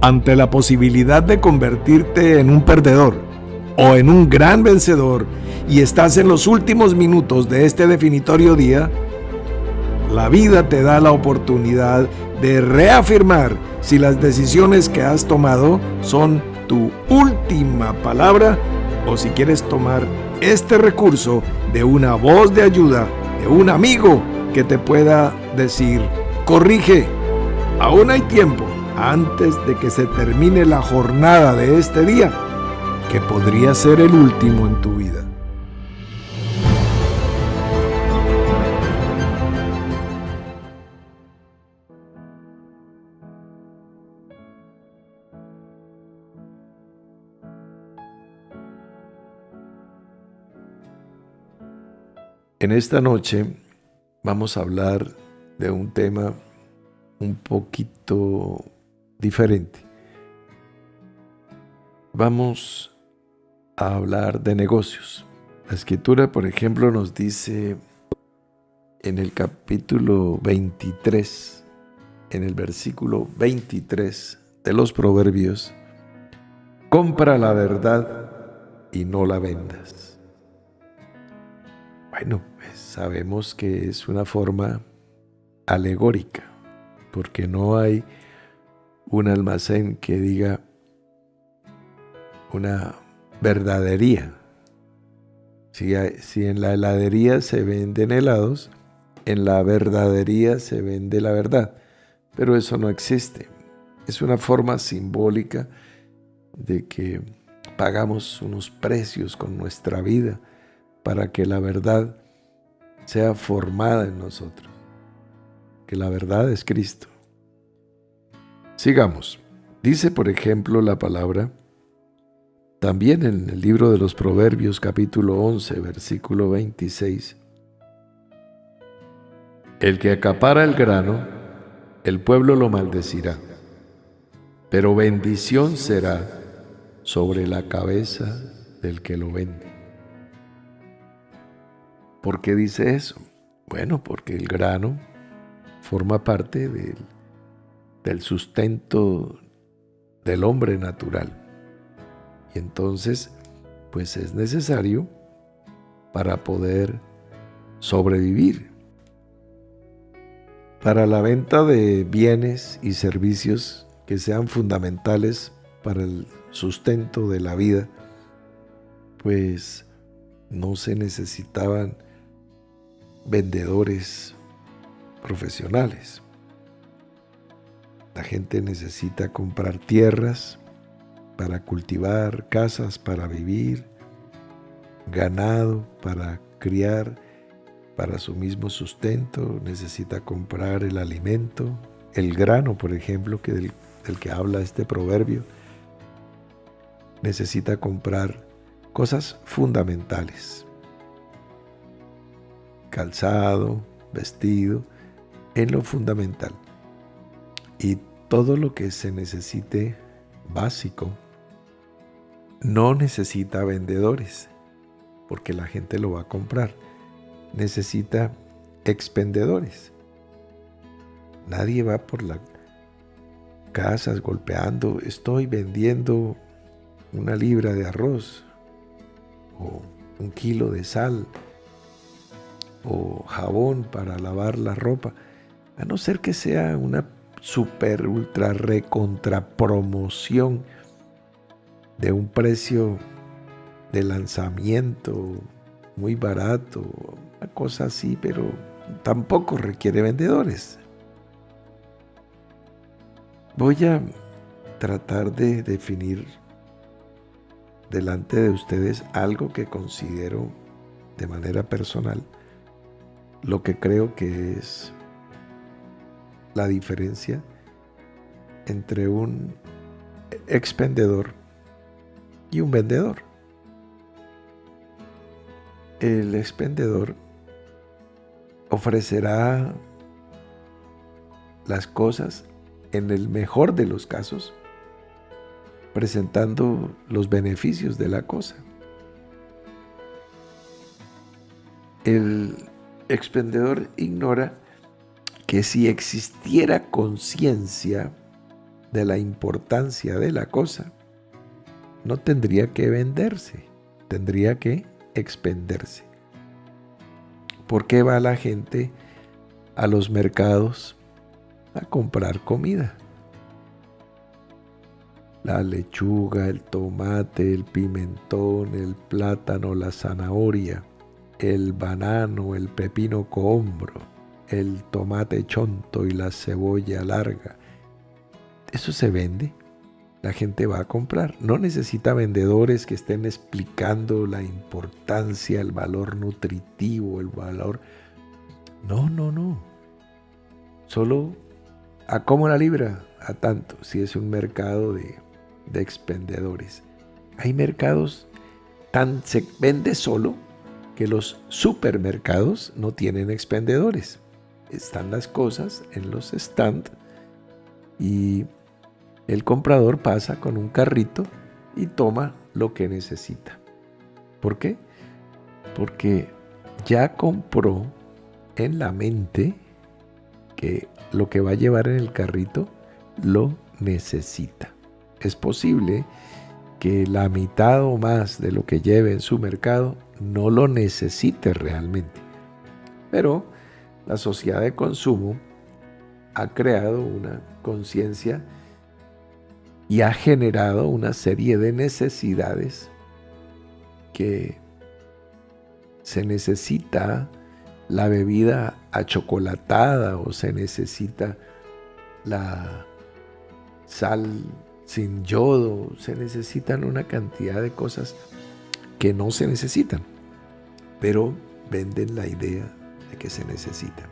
Ante la posibilidad de convertirte en un perdedor o en un gran vencedor y estás en los últimos minutos de este definitorio día, la vida te da la oportunidad de reafirmar si las decisiones que has tomado son tu última palabra o si quieres tomar este recurso de una voz de ayuda, de un amigo que te pueda decir: corrige, aún hay tiempo antes de que se termine la jornada de este día, que podría ser el último en tu vida. En esta noche vamos a hablar de un tema un poquito diferente. Vamos a hablar de negocios. La Escritura, por ejemplo, nos dice en el capítulo 23, en el versículo 23 de los Proverbios: compra la verdad y no la vendas. Bueno, pues sabemos que es una forma alegórica, porque no hay un almacén que diga una verdadería. Si en la heladería se venden helados, en la verdadería se vende la verdad, pero eso no existe. Es una forma simbólica de que pagamos unos precios con nuestra vida para que la verdad sea formada en nosotros, que la verdad es Cristo. Sigamos. Dice, por ejemplo, la palabra, también en el libro de los Proverbios, capítulo 11, versículo 26. El que acapara el grano, el pueblo lo maldecirá, pero bendición será sobre la cabeza del que lo vende. ¿Por qué dice eso? Bueno, porque el grano forma parte del sustento del hombre natural. Y entonces, pues es necesario para poder sobrevivir. Para la venta de bienes y servicios que sean fundamentales para el sustento de la vida, pues no se necesitaban vendedores profesionales. La gente necesita comprar tierras para cultivar, casas para vivir, ganado para criar, para su mismo sustento. Necesita comprar el alimento, el grano, por ejemplo, del que habla este proverbio. Necesita comprar cosas fundamentales: calzado, vestido, en lo fundamental. Y todo lo que se necesite básico no necesita vendedores, porque la gente lo va a comprar. Necesita expendedores. Nadie va por las casas golpeando: estoy vendiendo 1 libra de arroz, o 1 kilo de sal, o jabón para lavar la ropa, a no ser que sea una super ultra recontra promoción de un precio de lanzamiento muy barato, una cosa así, pero tampoco requiere vendedores. Voy a tratar de definir delante de ustedes algo que considero de manera personal, lo que creo que es la diferencia entre un expendedor y un vendedor. El expendedor ofrecerá las cosas en el mejor de los casos, presentando los beneficios de la cosa. El expendedor ignora que si existiera conciencia de la importancia de la cosa, no tendría que venderse, tendría que expenderse. ¿Por qué va la gente a los mercados a comprar comida? La lechuga, el tomate, el pimentón, el plátano, la zanahoria, el banano, el pepino cohombro, el tomate chonto y la cebolla larga. Eso se vende. La gente va a comprar. No necesita vendedores que estén explicando la importancia, el valor nutritivo, el valor... No. Solo a cómo la libra, a tanto, si es un mercado de expendedores. Hay mercados se vende solo que los supermercados no tienen expendedores. Están las cosas en los stands y el comprador pasa con un carrito y toma lo que necesita. ¿Por qué? Porque ya compró en la mente que lo que va a llevar en el carrito lo necesita. Es posible que la mitad o más de lo que lleve en su mercado no lo necesite realmente. Pero la sociedad de consumo ha creado una conciencia y ha generado una serie de necesidades que se necesita la bebida achocolatada o se necesita la sal sin yodo, se necesitan una cantidad de cosas que no se necesitan, pero venden la idea de que se necesitan.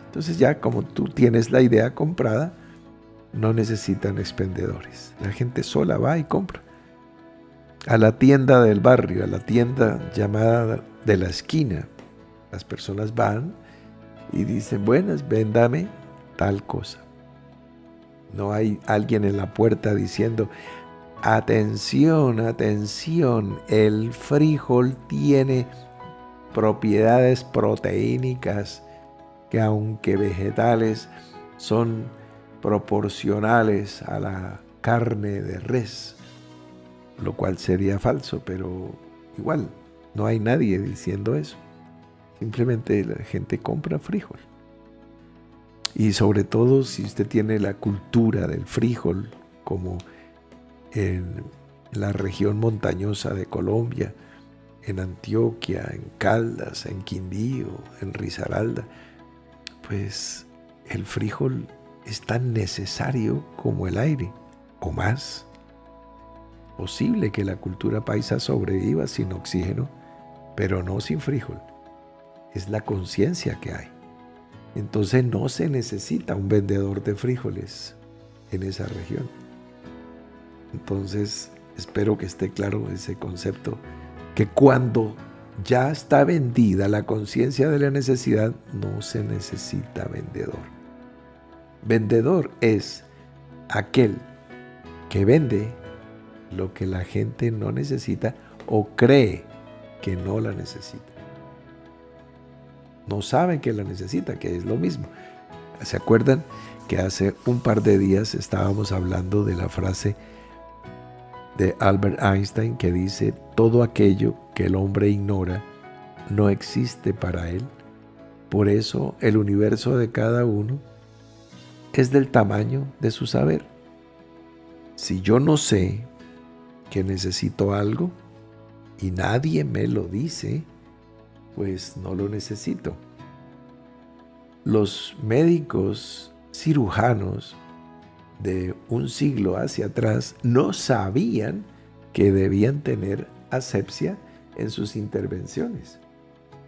Entonces ya como tú tienes la idea comprada, no necesitan expendedores. La gente sola va y compra. A la tienda del barrio, a la tienda llamada de la esquina, las personas van y dicen, buenas, véndame tal cosa. No hay alguien en la puerta diciendo, atención, atención, el frijol tiene propiedades proteínicas que aunque vegetales son proporcionales a la carne de res, lo cual sería falso, pero igual no hay nadie diciendo eso. Simplemente la gente compra frijol. Y sobre todo si usted tiene la cultura del frijol, como en la región montañosa de Colombia, en Antioquia, en Caldas, en Quindío, en Risaralda, pues el frijol es tan necesario como el aire, o más. Posible que la cultura paisa sobreviva sin oxígeno, pero no sin frijol. Es la conciencia que hay. Entonces no se necesita un vendedor de frijoles en esa región. Entonces espero que esté claro ese concepto, que cuando ya está vendida la conciencia de la necesidad, no se necesita vendedor. Vendedor es aquel que vende lo que la gente no necesita o cree que no la necesita. No saben que la necesita, que es lo mismo. ¿Se acuerdan que hace un par de días estábamos hablando de la frase de Albert Einstein que dice, todo aquello que el hombre ignora no existe para él? Por eso el universo de cada uno es del tamaño de su saber. Si yo no sé que necesito algo y nadie me lo dice, pues no lo necesito. Los médicos cirujanos de un siglo hacia atrás no sabían que debían tener asepsia en sus intervenciones.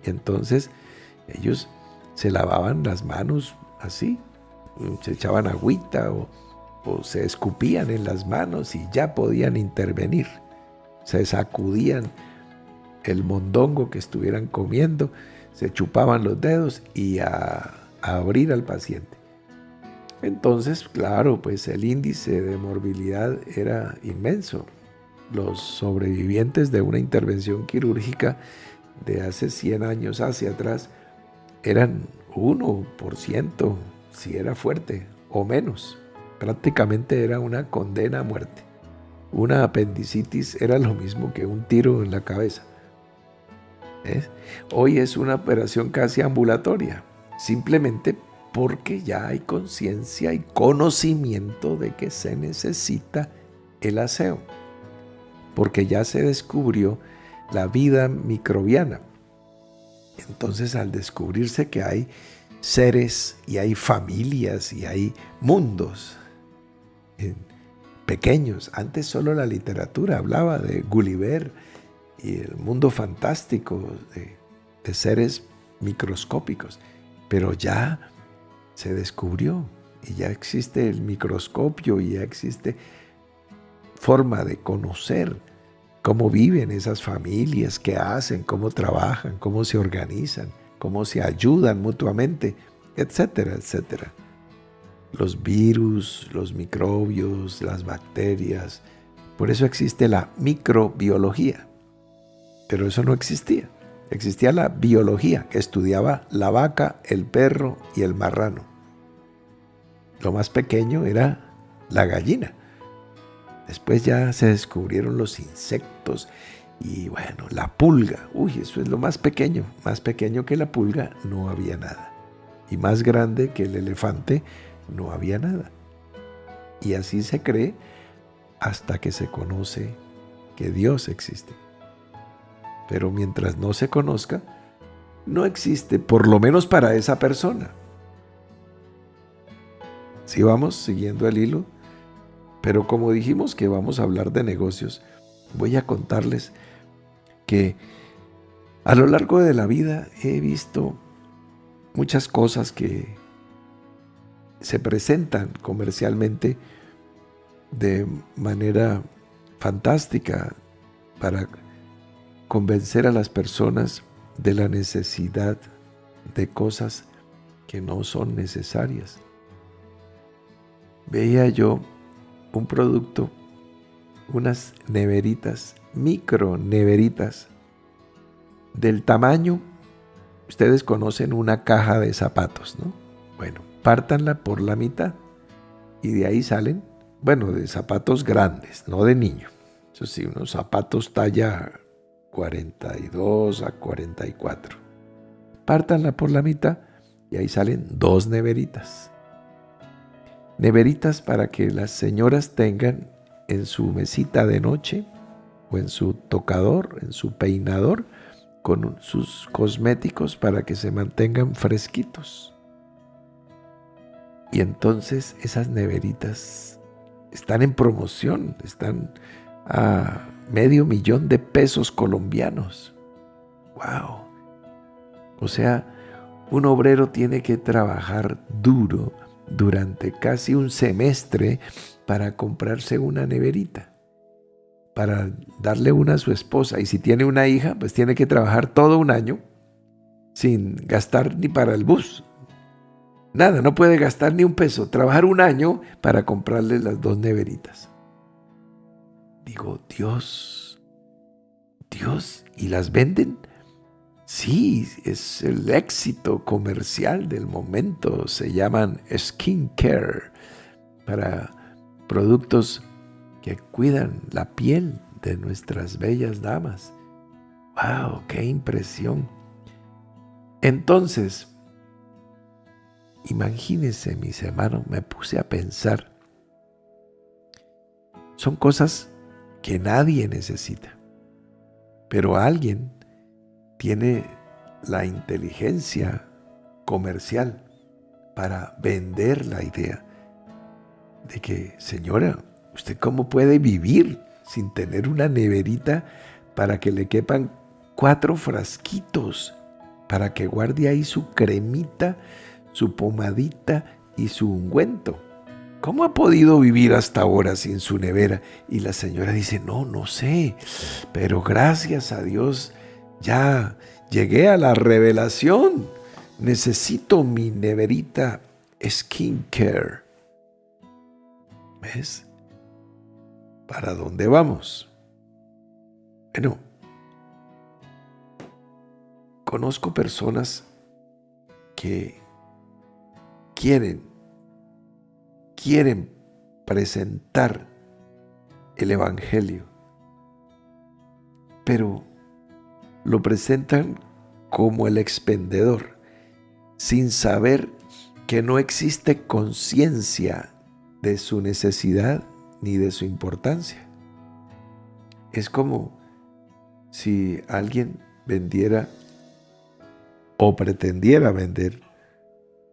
Entonces ellos se lavaban las manos así, se echaban agüita o se escupían en las manos y ya podían intervenir. Se sacudían el mondongo que estuvieran comiendo, se chupaban los dedos y a abrir al paciente. Entonces, claro, pues el índice de morbilidad era inmenso. Los sobrevivientes de una intervención quirúrgica de hace 100 años hacia atrás eran 1%, si era fuerte, o menos. Prácticamente era una condena a muerte. Una apendicitis era lo mismo que un tiro en la cabeza. ¿Ves? Hoy es una operación casi ambulatoria, simplemente porque ya hay conciencia y conocimiento de que se necesita el aseo, porque ya se descubrió la vida microbiana. Entonces, al descubrirse que hay seres y hay familias y hay mundos pequeños, antes solo la literatura hablaba de Gulliver y el mundo fantástico de seres microscópicos, pero ya se descubrió y ya existe el microscopio y ya existe forma de conocer cómo viven esas familias, qué hacen, cómo trabajan, cómo se organizan, cómo se ayudan mutuamente, etcétera, etcétera. Los virus, los microbios, las bacterias. Por eso existe la microbiología. Pero eso no existía. Existía la biología, que estudiaba la vaca, el perro y el marrano. Lo más pequeño era la gallina. Después ya se descubrieron los insectos y bueno, la pulga. Uy, eso es lo más pequeño. Más pequeño que la pulga no había nada. Y más grande que el elefante no había nada. Y así se cree hasta que se conoce que Dios existe. Pero mientras no se conozca, no existe, por lo menos para esa persona. Si vamos siguiendo el hilo, pero como dijimos que vamos a hablar de negocios, voy a contarles que a lo largo de la vida he visto muchas cosas que se presentan comercialmente de manera fantástica para convencer a las personas de la necesidad de cosas que no son necesarias. Veía yo un producto, unas neveritas, micro neveritas, del tamaño, ustedes conocen una caja de zapatos, ¿no? Bueno, pártanla por la mitad y de ahí salen, bueno, de zapatos grandes, no de niño. Eso sí, unos zapatos talla 42 a 44. Pártanla por la mitad y ahí salen 2 neveritas. Neveritas para que las señoras tengan en su mesita de noche o en su tocador, en su peinador, con sus cosméticos para que se mantengan fresquitos. Y entonces esas neveritas están en promoción, están a $500,000 colombianos. ¡Wow! O sea, un obrero tiene que trabajar duro durante casi un semestre para comprarse una neverita, para darle una a su esposa. Y si tiene una hija, pues tiene que trabajar todo un año sin gastar ni para el bus. Nada, no puede gastar ni un peso. Trabajar un año para comprarle las 2 neveritas. Digo, Dios, ¿y las venden? Sí, es el éxito comercial del momento. Se llaman skincare, para productos que cuidan la piel de nuestras bellas damas. ¡Wow! ¡Qué impresión! Entonces, imagínense, mis hermanos, me puse a pensar. Son cosas que nadie necesita, pero alguien tiene la inteligencia comercial para vender la idea de que, señora, ¿usted cómo puede vivir sin tener una neverita para que le quepan 4 frasquitos, para que guarde ahí su cremita, su pomadita y su ungüento? ¿Cómo ha podido vivir hasta ahora sin su nevera? Y la señora dice, no sé, pero gracias a Dios ya llegué a la revelación. Necesito mi neverita skincare. ¿Ves? ¿Para dónde vamos? Bueno, conozco personas que quieren presentar el Evangelio, pero lo presentan como el expendedor, sin saber que no existe conciencia de su necesidad ni de su importancia. Es como si alguien vendiera o pretendiera vender,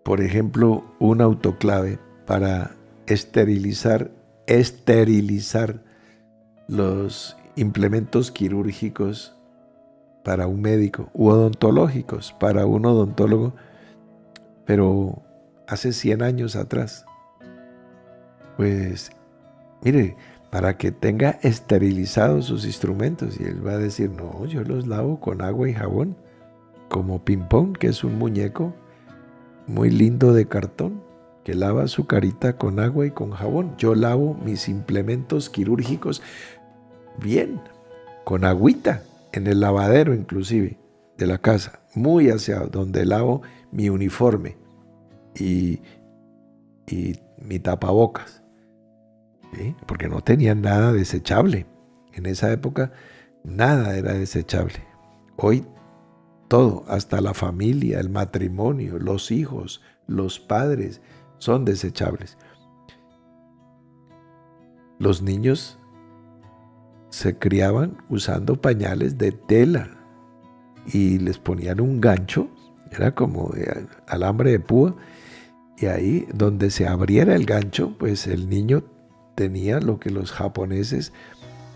por ejemplo, un autoclave para esterilizar los implementos quirúrgicos para un médico u odontológicos para un odontólogo, pero hace 100 años atrás. Pues mire, para que tenga esterilizados sus instrumentos, y él va a decir, no, yo los lavo con agua y jabón, como Pimpón, que es un muñeco muy lindo de cartón, que lava su carita con agua y con jabón. Yo lavo mis implementos quirúrgicos bien, con agüita, en el lavadero inclusive, de la casa, muy hacia donde lavo mi uniforme y mi tapabocas. ¿Sí? Porque no tenían nada desechable. En esa época nada era desechable. Hoy todo, hasta la familia, el matrimonio, los hijos, los padres, son desechables. Los niños se criaban usando pañales de tela y les ponían un gancho, era como de alambre de púa, y ahí donde se abriera el gancho, pues el niño tenía lo que los japoneses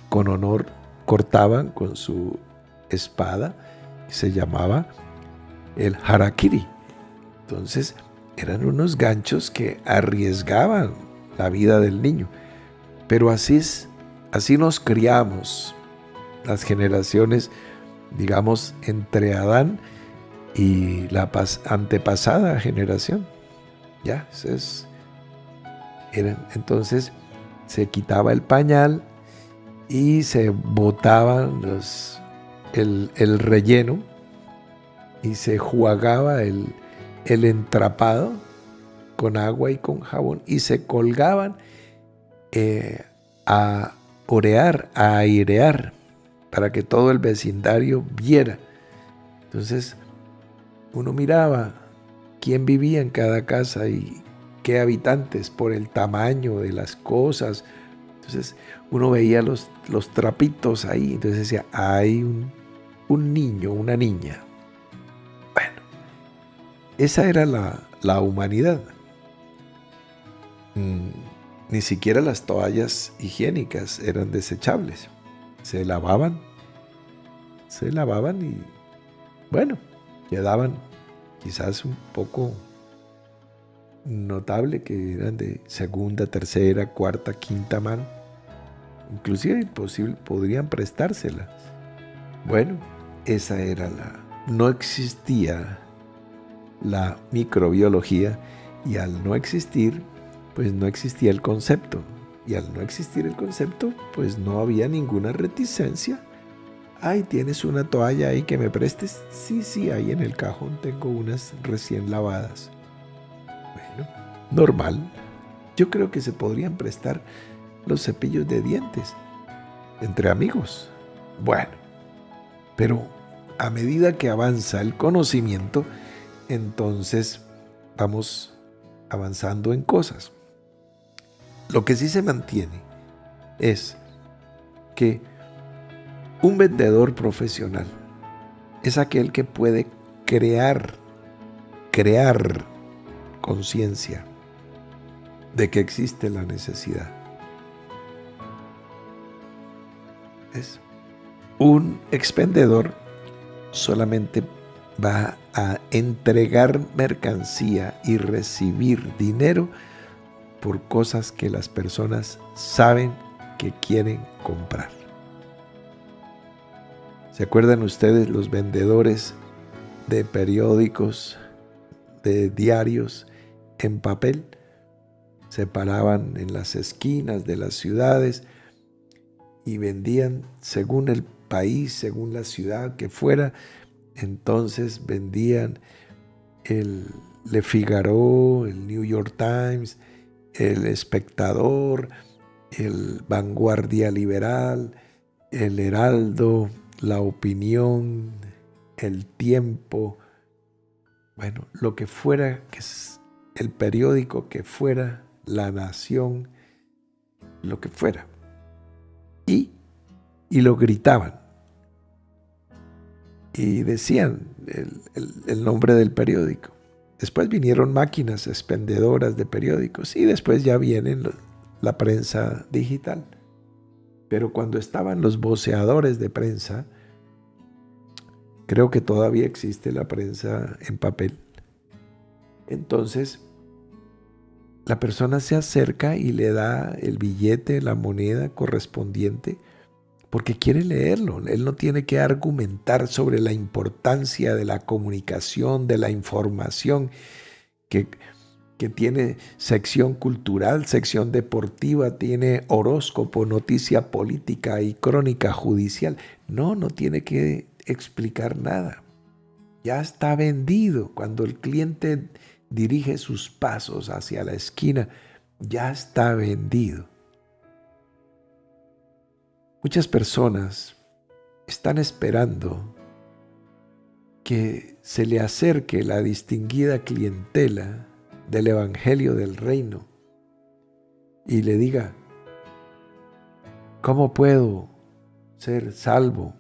con honor cortaban con su espada, se llamaba el harakiri. Entonces eran unos ganchos que arriesgaban la vida del niño, pero así nos criamos las generaciones, digamos, entre Adán y la antepasada generación. Ya, entonces se quitaba el pañal y se botaban el relleno y se jugaba el entrapado con agua y con jabón y se colgaban a orear, a airear, para que todo el vecindario viera. Entonces uno miraba quién vivía en cada casa y qué habitantes por el tamaño de las cosas. Entonces uno veía los trapitos ahí, entonces decía, hay un niño, una niña. Bueno, esa era la humanidad. Ni siquiera las toallas higiénicas eran desechables. Se lavaban y, bueno, quedaban quizás un poco notable que eran de segunda, tercera, cuarta, quinta mano. Inclusive podrían prestárselas. Bueno, esa era no existía la microbiología, y al no existir, pues no existía el concepto. Y al no existir el concepto, pues no había ninguna reticencia. Ay, ¿tienes una toalla ahí que me prestes? Sí, ahí en el cajón tengo unas recién lavadas. Bueno, normal. Yo creo que se podrían prestar los cepillos de dientes entre amigos. Bueno, pero a medida que avanza el conocimiento, entonces vamos avanzando en cosas. Lo que sí se mantiene es que un vendedor profesional es aquel que puede crear conciencia de que existe la necesidad. Es un expendedor solamente va a entregar mercancía y recibir dinero por cosas que las personas saben que quieren comprar. ¿Se acuerdan ustedes los vendedores de periódicos, de diarios en papel? Se paraban en las esquinas de las ciudades y vendían según el país, según la ciudad que fuera. Entonces vendían el Le Figaro, el New York Times, El Espectador, el Vanguardia Liberal, el Heraldo, La Opinión, El Tiempo, bueno, lo que fuera, que es el periódico que fuera, La Nación, lo que fuera. Y lo gritaban. Y decían el nombre del periódico. Después vinieron máquinas expendedoras de periódicos y después ya viene la prensa digital. Pero cuando estaban los voceadores de prensa, creo que todavía existe la prensa en papel. Entonces, la persona se acerca y le da el billete, la moneda correspondiente, porque quiere leerlo. Él no tiene que argumentar sobre la importancia de la comunicación, de la información, que tiene sección cultural, sección deportiva, tiene horóscopo, noticia política y crónica judicial. No tiene que explicar nada. Ya está vendido. Cuando el cliente dirige sus pasos hacia la esquina, ya está vendido. Muchas personas están esperando que se le acerque la distinguida clientela del Evangelio del Reino y le diga: ¿cómo puedo ser salvo?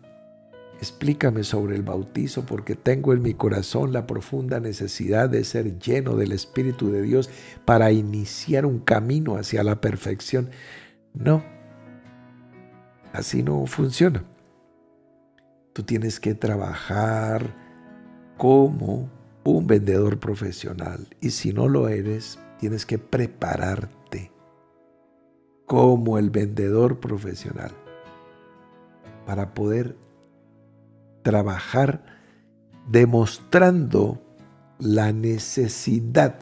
Explícame sobre el bautizo, porque tengo en mi corazón la profunda necesidad de ser lleno del Espíritu de Dios para iniciar un camino hacia la perfección. No, así no funciona. Tú tienes que trabajar como un vendedor profesional, y si no lo eres, tienes que prepararte como el vendedor profesional para poder trabajar demostrando la necesidad,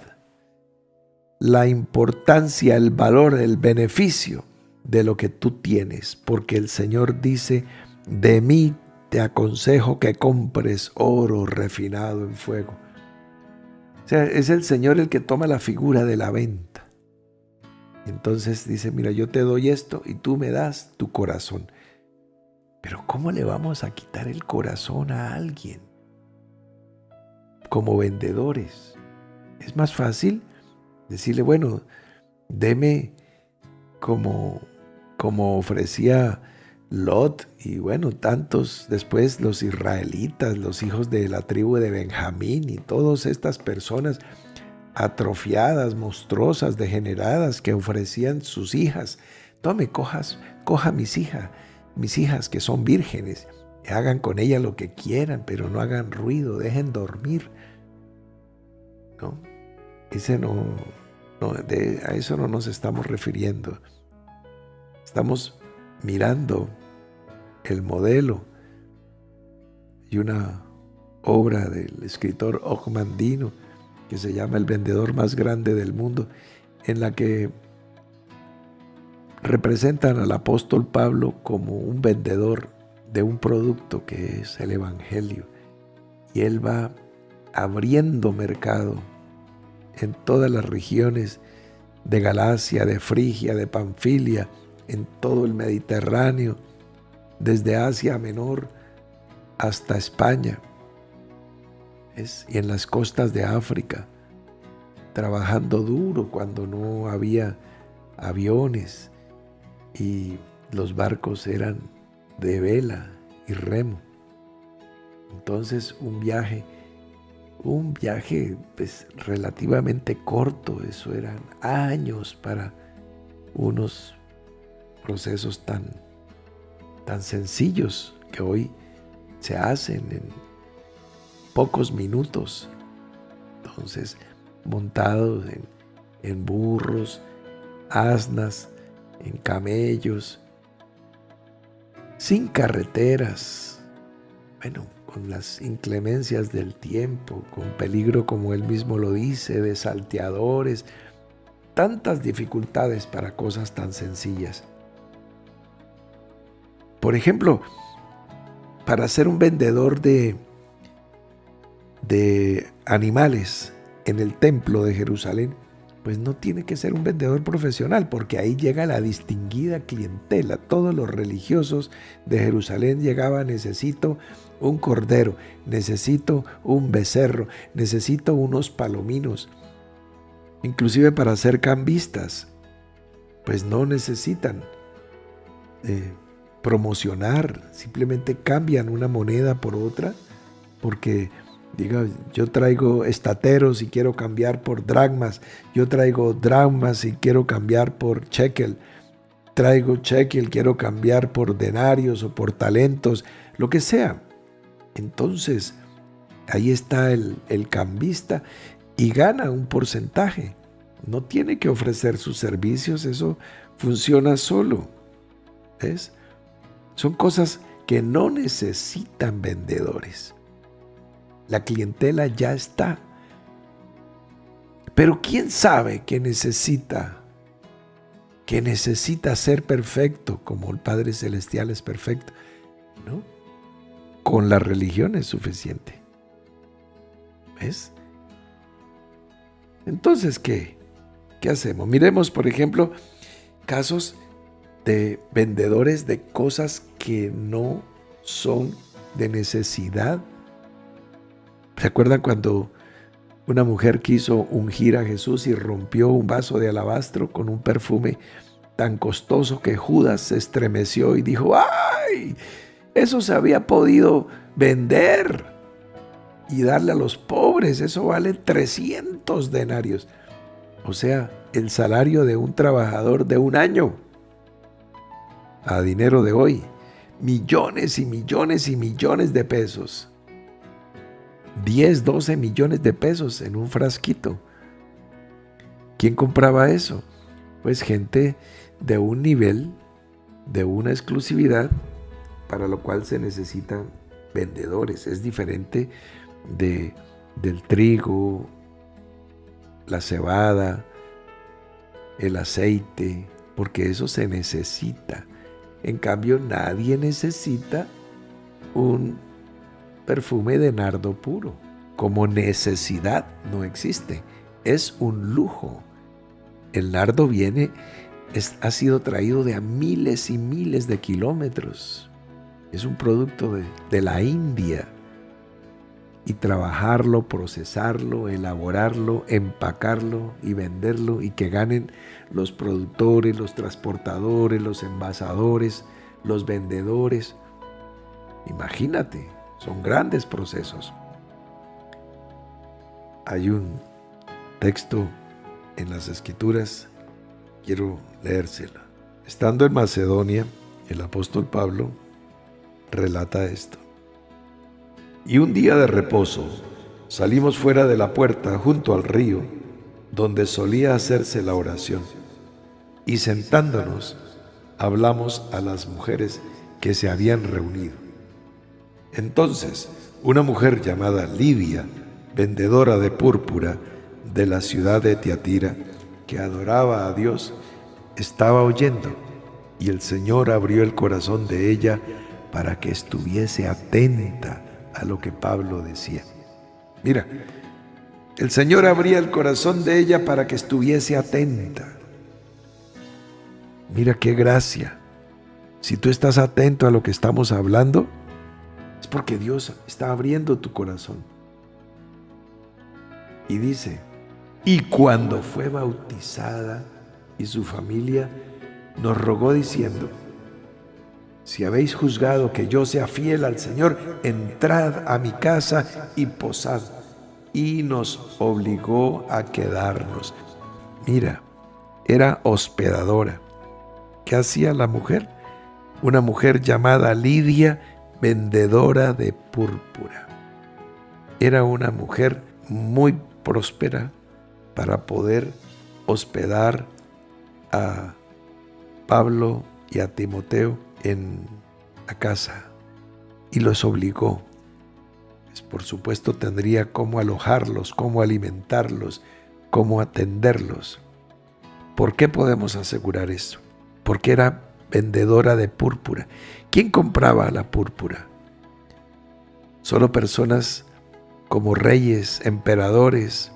la importancia, el valor, el beneficio de lo que tú tienes, porque el Señor dice: de mí te aconsejo que compres oro refinado en fuego. O sea, es el Señor el que toma la figura de la venta. Entonces dice: mira, yo te doy esto y tú me das tu corazón. Pero ¿cómo le vamos a quitar el corazón a alguien? Como vendedores. Es más fácil decirle: bueno, deme como ofrecía Lot y bueno, tantos después los israelitas, los hijos de la tribu de Benjamín y todas estas personas atrofiadas, monstruosas, degeneradas que ofrecían sus hijas. Tome, coja mis hijas que son vírgenes, y hagan con ellas lo que quieran, pero no hagan ruido, dejen dormir. ¿No? A eso no nos estamos refiriendo. Estamos mirando el modelo y una obra del escritor Ogmandino que se llama El vendedor más grande del mundo, en la que representan al apóstol Pablo como un vendedor de un producto que es el Evangelio, y él va abriendo mercado en todas las regiones de Galacia, de Frigia, de Panfilia, en todo el Mediterráneo, desde Asia Menor hasta España, y en las costas de África, trabajando duro cuando no había aviones y los barcos eran de vela y remo. Entonces un viaje pues relativamente corto, eso eran años para unos procesos tan sencillos que hoy se hacen en pocos minutos. Entonces, montados en burros, asnas, en camellos, sin carreteras, bueno, con las inclemencias del tiempo, con peligro, como él mismo lo dice, de salteadores, tantas dificultades para cosas tan sencillas. Por ejemplo, para ser un vendedor de animales en el templo de Jerusalén, pues no tiene que ser un vendedor profesional, porque ahí llega la distinguida clientela. Todos los religiosos de Jerusalén llegaban: necesito un cordero, necesito un becerro, necesito unos palominos. Inclusive para ser cambistas, pues no necesitan promocionar, simplemente cambian una moneda por otra, porque diga, yo traigo estateros y quiero cambiar por dracmas, yo traigo dracmas y quiero cambiar por shekel, traigo shekel, quiero cambiar por denarios o por talentos, lo que sea. Entonces, ahí está el cambista y gana un porcentaje. No tiene que ofrecer sus servicios, eso funciona solo. ¿Ves? Son cosas que no necesitan vendedores. La clientela ya está. Pero ¿quién sabe que necesita ser perfecto como el Padre Celestial es perfecto? ¿No? Con la religión es suficiente. ¿Ves? Entonces, ¿qué hacemos? Miremos, por ejemplo, casos de vendedores de cosas que no son de necesidad. ¿Se acuerdan cuando una mujer quiso ungir a Jesús y rompió un vaso de alabastro con un perfume tan costoso que Judas se estremeció y dijo: ¡ay! Eso se había podido vender y darle a los pobres, eso vale 300 denarios. O sea, el salario de un trabajador de un año. A dinero de hoy, millones y millones y millones de pesos. 10, 12 millones de pesos en un frasquito. ¿Quién compraba eso? Pues gente de un nivel, de una exclusividad, para lo cual se necesitan vendedores. Es diferente del trigo, la cebada, el aceite, porque eso se necesita. En cambio, nadie necesita un perfume de nardo puro. Como necesidad no existe. Es un lujo. El nardo ha sido traído de a miles y miles de kilómetros. Es un producto de la India. Y trabajarlo, procesarlo, elaborarlo, empacarlo y venderlo, y que ganen los productores, los transportadores, los envasadores, los vendedores. Imagínate, son grandes procesos. Hay un texto en las Escrituras, quiero leérselo. Estando en Macedonia, el apóstol Pablo relata esto. Y un día de reposo salimos fuera de la puerta junto al río, donde solía hacerse la oración, y sentándonos hablamos a las mujeres que se habían reunido. Entonces, una mujer llamada Lidia, vendedora de púrpura de la ciudad de Tiatira, que adoraba a Dios, estaba oyendo, y el Señor abrió el corazón de ella para que estuviese atenta a lo que Pablo decía. Mira, el Señor abría el corazón de ella para que estuviese atenta. Mira qué gracia. Si tú estás atento a lo que estamos hablando, es porque Dios está abriendo tu corazón. Y dice, y cuando fue bautizada y su familia, nos rogó diciendo: si habéis juzgado que yo sea fiel al Señor, entrad a mi casa y posad. Y nos obligó a quedarnos. Mira, era hospedadora. ¿Qué hacía la mujer? Una mujer llamada Lidia, vendedora de púrpura. Era una mujer muy próspera para poder hospedar a Pablo y a Timoteo en la casa, y los obligó. Pues por supuesto tendría cómo alojarlos, cómo alimentarlos, cómo atenderlos. ¿Por qué podemos asegurar eso? Porque era vendedora de púrpura. ¿Quién compraba la púrpura? Solo personas como reyes, emperadores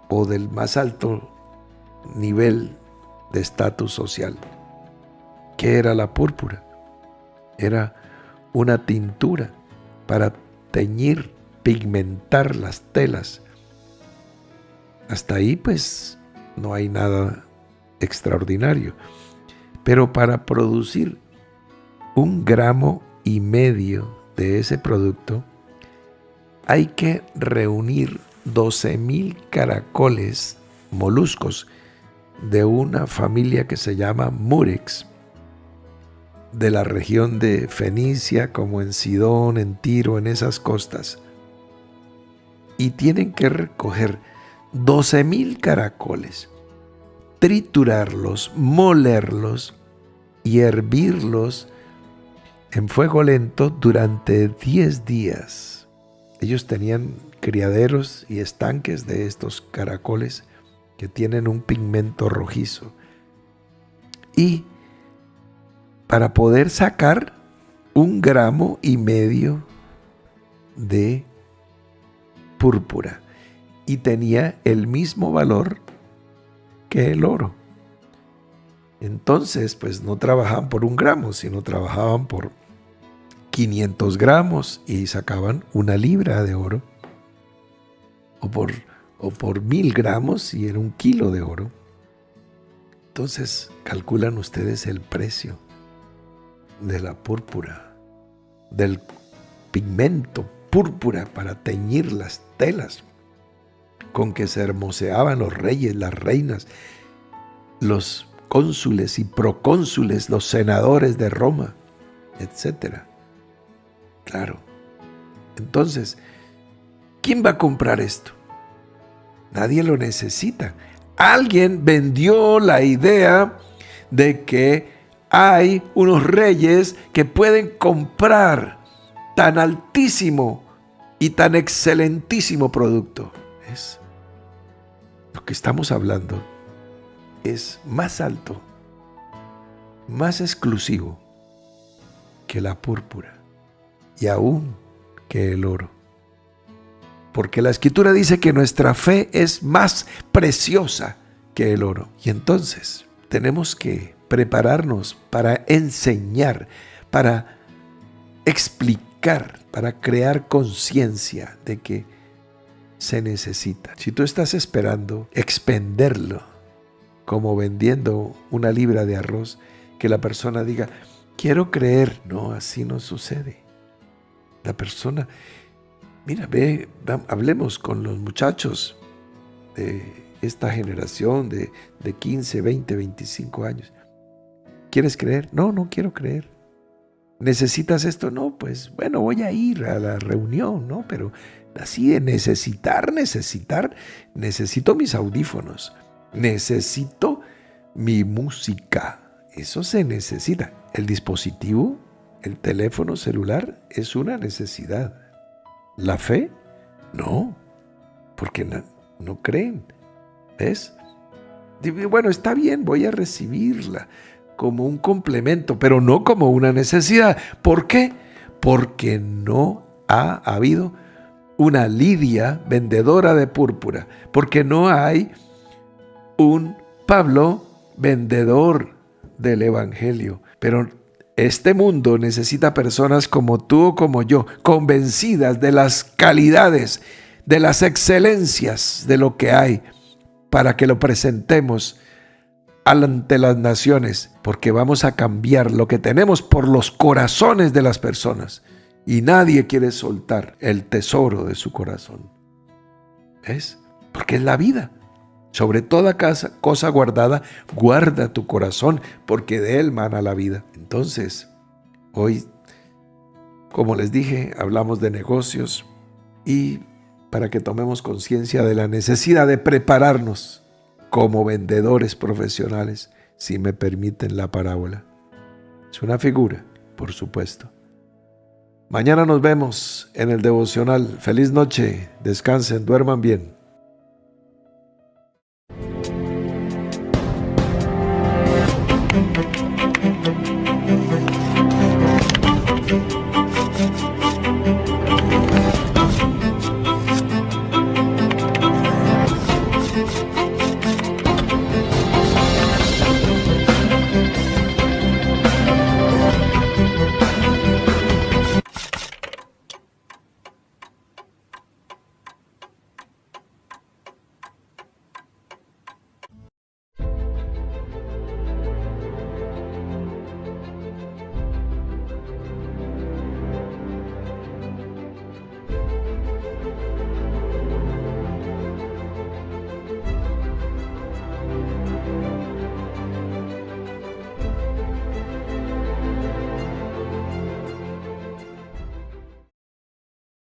o del más alto nivel de estatus social. ¿Qué era la púrpura? Era una tintura para teñir, pigmentar las telas. Hasta ahí pues no hay nada extraordinario. Pero para producir 1,5 gramos de ese producto hay que reunir 12,000 caracoles, moluscos, de una familia que se llama Murex, de la región de Fenicia, como en Sidón, en Tiro, en esas costas. Y tienen que recoger 12,000 caracoles, triturarlos, molerlos y hervirlos en fuego lento durante 10 días. Ellos tenían criaderos y estanques de estos caracoles que tienen un pigmento rojizo. Y para poder sacar 1,5 gramos de púrpura, y tenía el mismo valor que el oro. Entonces, pues no trabajaban por 1 gramo, sino trabajaban por 500 gramos y sacaban 1 libra de oro, o por 1,000 gramos y era 1 kilo de oro. Entonces, calculan ustedes el precio de la púrpura, del pigmento púrpura para teñir las telas con que se hermoseaban los reyes, las reinas, los cónsules y procónsules, los senadores de Roma, etc. Claro. Entonces, ¿quién va a comprar esto? Nadie lo necesita. Alguien vendió la idea de que hay unos reyes que pueden comprar tan altísimo y tan excelentísimo producto. Es lo que estamos hablando. Es más alto, más exclusivo que la púrpura y aún que el oro. Porque la Escritura dice que nuestra fe es más preciosa que el oro. Y entonces tenemos que prepararnos para enseñar, para explicar, para crear conciencia de que se necesita. Si tú estás esperando expenderlo, como vendiendo 1 libra de arroz, que la persona diga, quiero creer. No, así no sucede. La persona, mira, hablemos con los muchachos de esta generación de 15, 20, 25 años. ¿Quieres creer? No, no quiero creer. ¿Necesitas esto? No, pues bueno, voy a ir a la reunión, ¿no? Pero así de necesitar, necesito mis audífonos. Necesito mi música. Eso se necesita. El dispositivo, el teléfono celular, es una necesidad. ¿La fe? No, porque no creen. ¿Ves? Bueno, está bien, voy a recibirla como un complemento, pero no como una necesidad. ¿Por qué? Porque no ha habido una Lidia vendedora de púrpura, porque no hay un Pablo vendedor del Evangelio. Pero este mundo necesita personas como tú o como yo, convencidas de las calidades, de las excelencias de lo que hay, para que lo presentemos ante las naciones, porque vamos a cambiar lo que tenemos por los corazones de las personas. Y nadie quiere soltar el tesoro de su corazón. ¿Ves? Porque es la vida. Sobre toda cosa guardada, guarda tu corazón, porque de él mana la vida. Entonces, hoy, como les dije, hablamos de negocios y para que tomemos conciencia de la necesidad de prepararnos como vendedores profesionales, si me permiten la parábola. Es una figura, por supuesto. Mañana nos vemos en el devocional. Feliz noche, descansen, duerman bien.